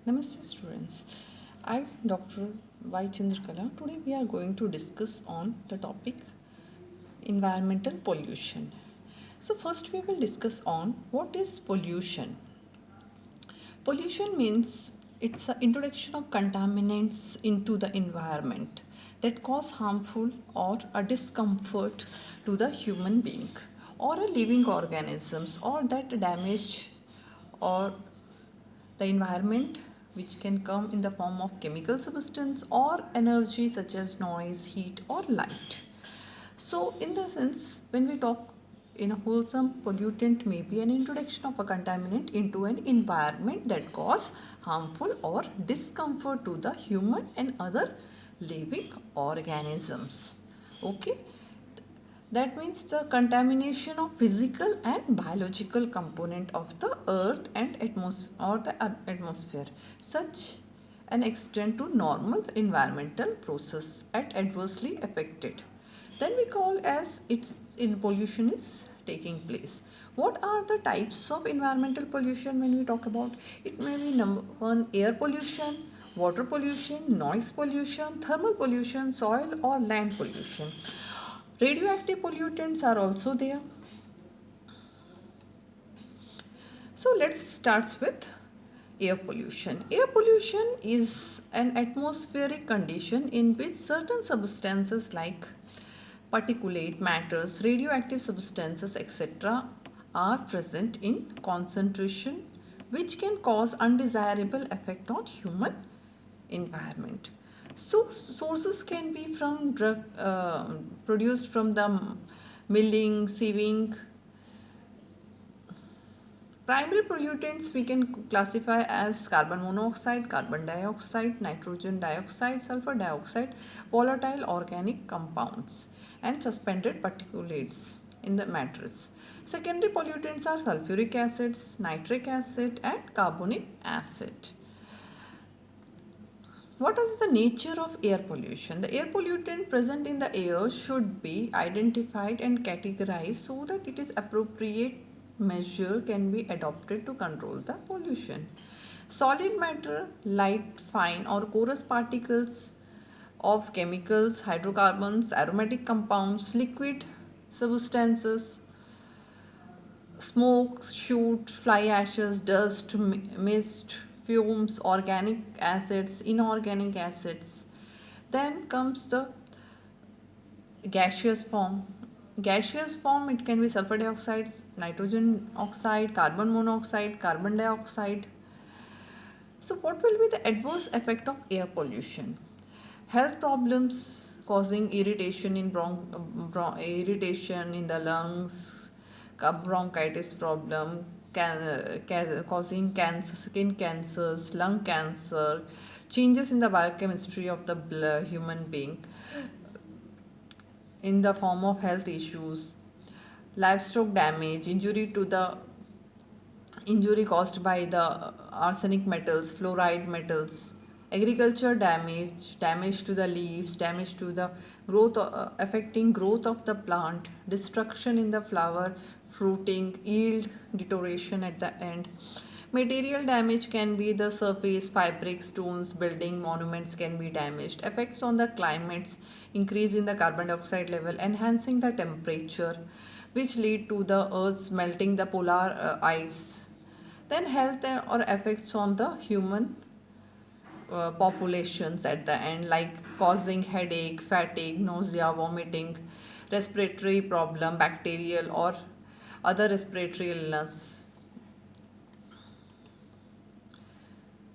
Namaste students. I Dr. Y. Chandrakala. Today we are going to discuss on the topic environmental pollution. So first we will discuss on what is pollution. Pollution means it's an introduction of contaminants into the environment that cause harmful or a discomfort to the human being or a living organisms or that damage or the environment which can come in the form of chemical substance or energy such as noise, heat or light. So in the sense when we talk in a wholesome pollutant may be an introduction of a contaminant into an environment that cause harmful or discomfort to the human and other living organisms. Okay, that means the contamination of physical and biological component of the earth and atmosphere, such an extent to normal environmental process at adversely affected. Then we call as its in pollution is taking place. What are the types of environmental pollution when we talk about? It may be number one air pollution, water pollution, noise pollution, thermal pollution, soil or land pollution. Radioactive pollutants are also there. So let's start with air pollution. Air pollution is an atmospheric condition in which certain substances like particulate matters, radioactive substances, etc., are present in concentration which can cause undesirable effect on human environment. So sources can be from drug produced from the milling, sieving. Primary pollutants we can classify as carbon monoxide, carbon dioxide, nitrogen dioxide, sulfur dioxide, volatile organic compounds, and suspended particulates in the matters. Secondary pollutants are sulfuric acids, nitric acid, and carbonic acid. What is the nature of air pollution? The air pollutant present in the air should be identified and categorized so that it is appropriate measure can be adopted to control the pollution. Solid matter, light, fine or coarse particles of chemicals, hydrocarbons, aromatic compounds, liquid substances, smoke, soot, fly ashes, dust, mist, fumes, organic acids, inorganic acids. Then comes the gaseous form. Gaseous form, it can be sulfur dioxide, nitrogen oxide, carbon monoxide, carbon dioxide. So, what will be the adverse effect of air pollution? Health problems causing irritation in irritation in the lungs, bronchitis problem, causing cancer, skin cancers, lung cancer, changes in the biochemistry of the human being in the form of health issues, livestock damage, injury caused by the arsenic metals, fluoride metals, agriculture damage, damage to the leaves, damage to the growth, affecting growth of the plant, destruction in the flower, fruiting, yield deterioration at the end. Material damage can be the surface, fabric, stones, building, monuments can be damaged. Effects on the climates, increase in the carbon dioxide level, enhancing the temperature, which lead to the earth's melting the polar ice. Then health or effects on the human populations at the end, like causing headache, fatigue, nausea, vomiting, respiratory problem, bacterial or other respiratory illness.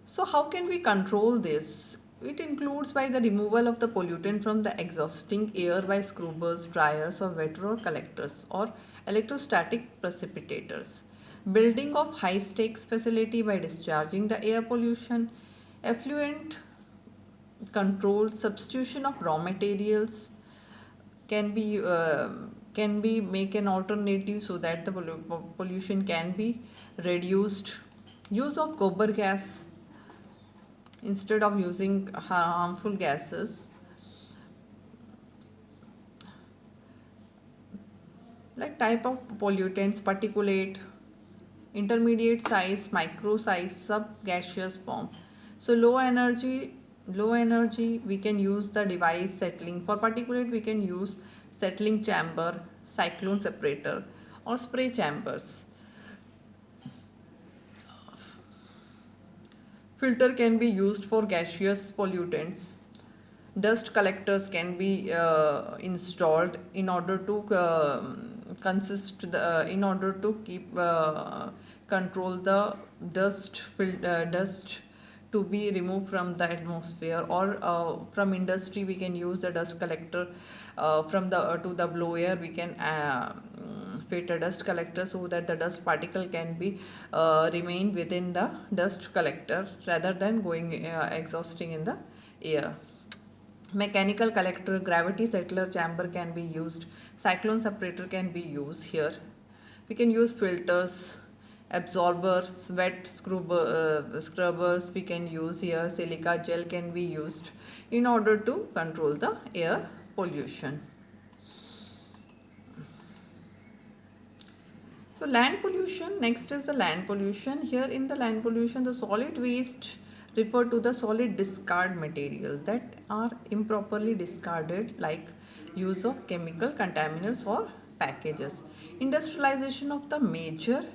So how can we control this? It includes by the removal of the pollutant from the exhausting air by scrubbers, dryers or wet road collectors or electrostatic precipitators. Building of high stakes facility by discharging the air pollution, effluent control, substitution of raw materials can be make an alternative so that the pollution can be reduced. Use of gobar gas instead of using harmful gases like type of pollutants, particulate, intermediate size, micro size, sub gaseous form. So low energy we can use the device settling. For particulate we can use settling chamber, cyclone separator or spray chambers. Filter can be used for gaseous pollutants. Dust collectors can be installed in order to in order to keep control the dust to be removed from the atmosphere, or from industry we can use the dust collector. From the to the blower we can fit a dust collector so that the dust particle can be remain within the dust collector rather than going exhausting in the air. Mechanical collector, gravity settler chamber can be used. Cyclone separator can be used here. We can use filters, absorbers, scrubbers we can use here. Silica gel can be used in order to control the air pollution. So land pollution, next is the land pollution. Here in the land pollution, the solid waste refer to the solid discard material that are improperly discarded, like use of chemical contaminants or packages. Industrialization of the major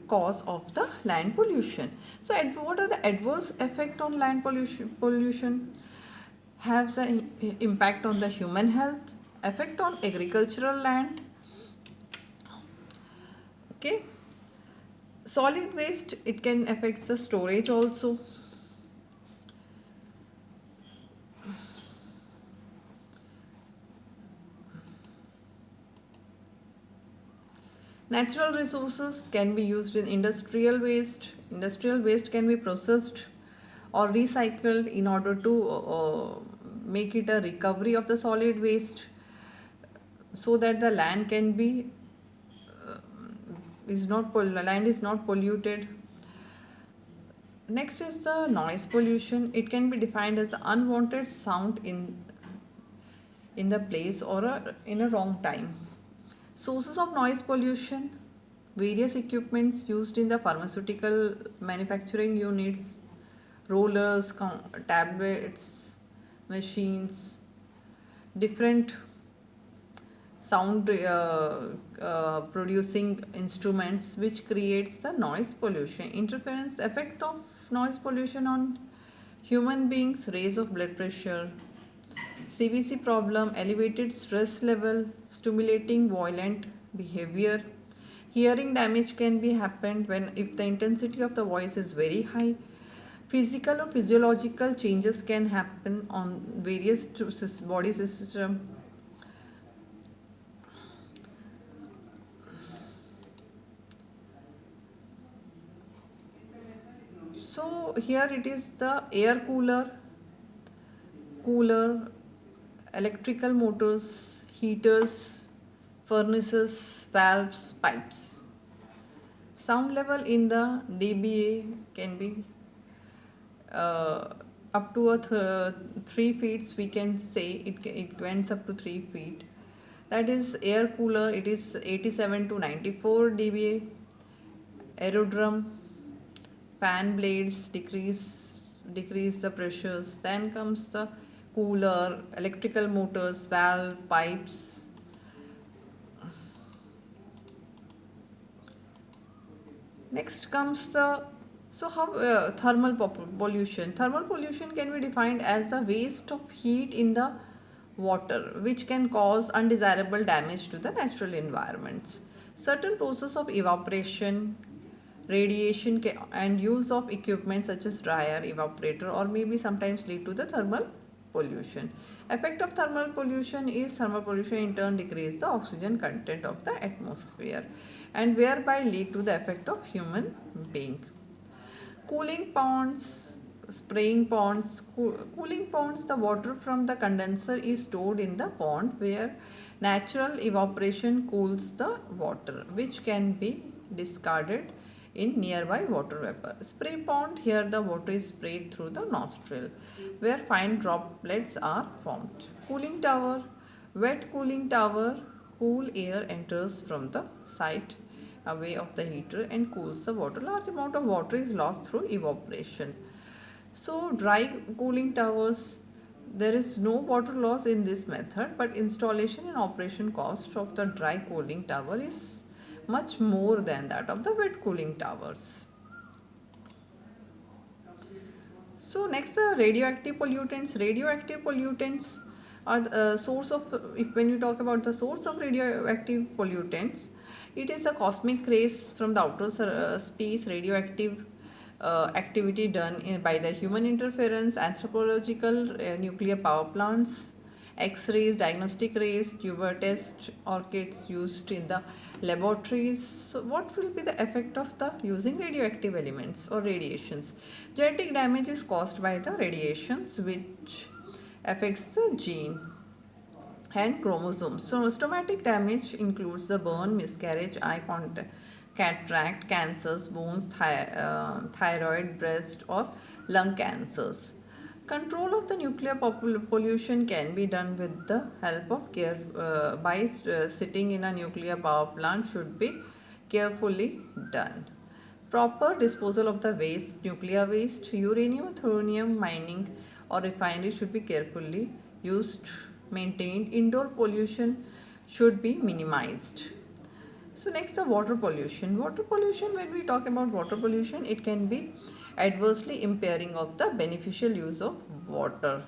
cause of the land pollution. So what are the adverse effect on land pollution? Has an impact on the human health, effect on agricultural land. Okay, solid waste, it can affect the storage also. Natural resources can be used in industrial waste. Industrial waste can be processed or recycled in order to make it a recovery of the solid waste, so that the land can be land is not polluted. Next is the noise pollution. It can be defined as unwanted sound in the place or in a wrong time. Sources of noise pollution: various equipments used in the pharmaceutical manufacturing units, rollers, tablets, machines, different sound producing instruments, which creates the noise pollution. Interference, the effect of noise pollution on human beings: raise of blood pressure, CBC problem, elevated stress level, stimulating violent behavior. Hearing damage can be happened when if the intensity of the voice is very high. Physical or physiological changes can happen on various body system. So here it is the air cooler, electrical motors, heaters, furnaces, valves, pipes. Sound level in the dBA can be up to 3 feet. We can say it went up to 3 feet. That is air cooler. It is 87 to 94 dBA. Aerodrum, fan blades decrease the pressures. Then comes the cooler, electrical motors, valve, pipes. Next comes the thermal pollution. Thermal pollution can be defined as the waste of heat in the water, which can cause undesirable damage to the natural environments. Certain process of evaporation, radiation, and use of equipment such as dryer, evaporator, or maybe sometimes lead to the thermal pollution. Effect of thermal pollution is thermal pollution in turn decrease the oxygen content of the atmosphere and whereby lead to the effect of human being. Cooling ponds, spraying ponds. Cooling ponds, the water from the condenser is stored in the pond where natural evaporation cools the water, which can be discarded in nearby water vapor. Spray pond, here the water is sprayed through the nostril where fine droplets are formed. Cooling tower, wet cooling tower, cool air enters from the side away of the heater and cools the water. Large amount of water is lost through evaporation. So dry cooling towers, there is no water loss in this method, but installation and operation cost of the dry cooling tower is much more than that of the wet cooling towers. So next, the radioactive pollutants. Radioactive pollutants are the source of, if when you talk about the source of radioactive pollutants, it is a cosmic rays from the outer space, radioactive activity done by the human interference, anthropological nuclear power plants, X-rays, diagnostic rays, tuber test or kits used in the laboratories. So what will be the effect of the using radioactive elements or radiations? Genetic damage is caused by the radiations which affects the gene and chromosomes. So stomatic damage includes the burn, miscarriage, eye contact, cataract, cancers, bones, thyroid, breast or lung cancers. Control of the nuclear pollution can be done with the help of care by sitting in a nuclear power plant should be carefully done. Proper disposal of the waste, nuclear waste, uranium, thorium mining or refinery should be carefully used, maintained. Indoor pollution should be minimized. So next, the water pollution. Water pollution, when we talk about water pollution, it can be adversely impairing of the beneficial use of water.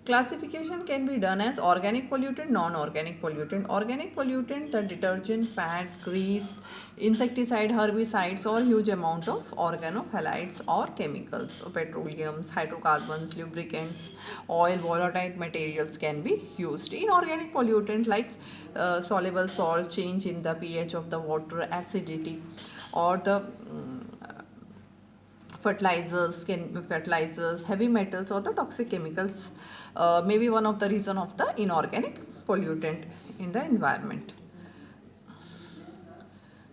Classification can be done as organic pollutant, non-organic pollutant. Organic pollutant, the detergent, fat, grease, insecticide, herbicides or huge amount of organophthalates or chemicals, petroleums, hydrocarbons, lubricants, oil, volatile materials can be used. Inorganic pollutant like soluble salt, change in the pH of the water, acidity or the fertilizers, heavy metals or the toxic chemicals may be one of the reason of the inorganic pollutant in the environment.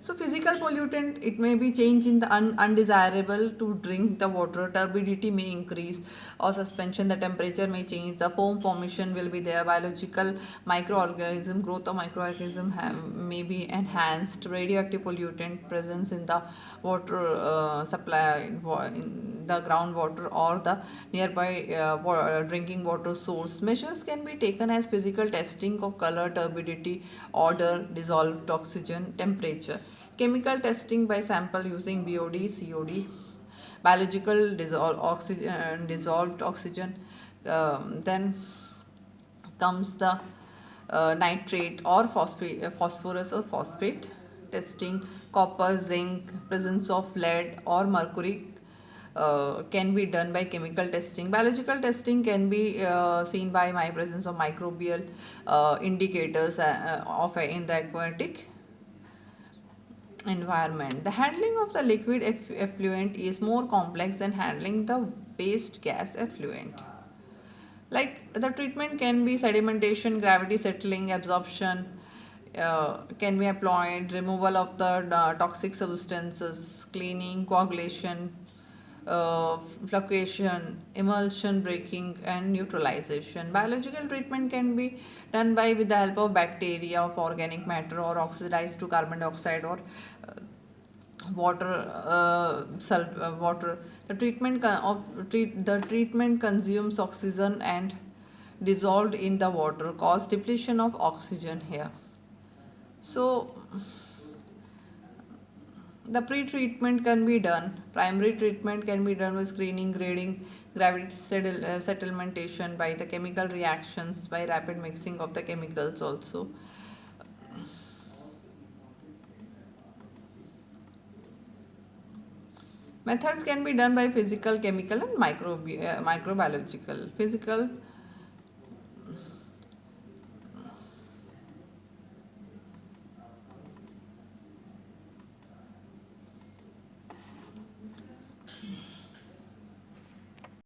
So physical pollutant, it may be change in the undesirable to drink the water, turbidity may increase or suspension, the temperature may change, the foam formation will be there, biological microorganism, growth of microorganism may be enhanced, radioactive pollutant presence in the water supply, in the groundwater or the nearby drinking water source. Measures can be taken as physical testing of color, turbidity, odor, dissolved oxygen, temperature. Chemical testing by sample using BOD, COD, biological dissolved oxygen. Then comes the nitrate or phosphorus or phosphate testing, copper, zinc, presence of lead or mercury can be done by chemical testing. Biological testing can be seen by my presence of microbial indicators of in the aquatic environment. The handling of the liquid effluent is more complex than handling the waste gas effluent. Like the treatment can be sedimentation, gravity settling, absorption, can be applied, removal of the toxic substances, cleaning, coagulation, fluctuation, emulsion breaking and neutralization. Biological treatment can be done by with the help of bacteria of organic matter or oxidized to carbon dioxide or water. The treatment consumes oxygen and dissolved in the water cause depletion of oxygen here. So the pre-treatment can be done. Primary treatment can be done with screening, grading, gravity settlementation by the chemical reactions, by rapid mixing of the chemicals also. Methods can be done by physical, chemical and microbiological. Physical